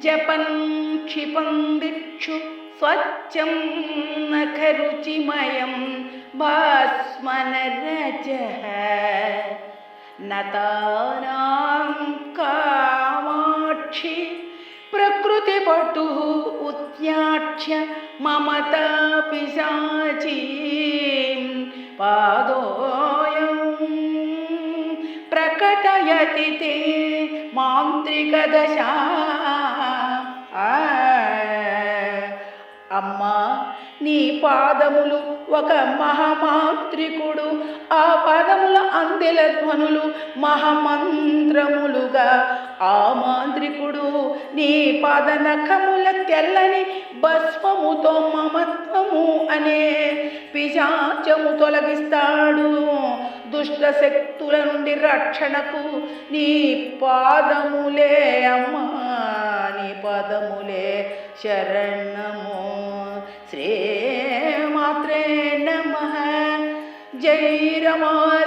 జపన్ క్షిపందిక్షు స్వచ్ఛం నఖరుచిమయం భాస్మనరజః నతానాం కామాక్షి ప్రకృతిపటు ఉత్యాక్ష్య మమతా పిశాచీ పాదోయం ప్రకటయతి తే మాంత్రికదశా. అమ్మా, నీ పాదములు ఒక మహామాంత్రికుడు, ఆ పదముల అందెల ధ్వనులు మహామంత్రములుగా. ఆ మాంత్రికుడు నీ పాదనఖముల తెల్లని భస్మముతో మమత్వము అనే పిశాచము తొలగిస్తాడు. దుష్ట శక్తుల నుండి రక్షణకు నీ పాదములే అమ్మా, నీ పాదములే శరణము. శ్రీమాత్రే నమః. జై రమా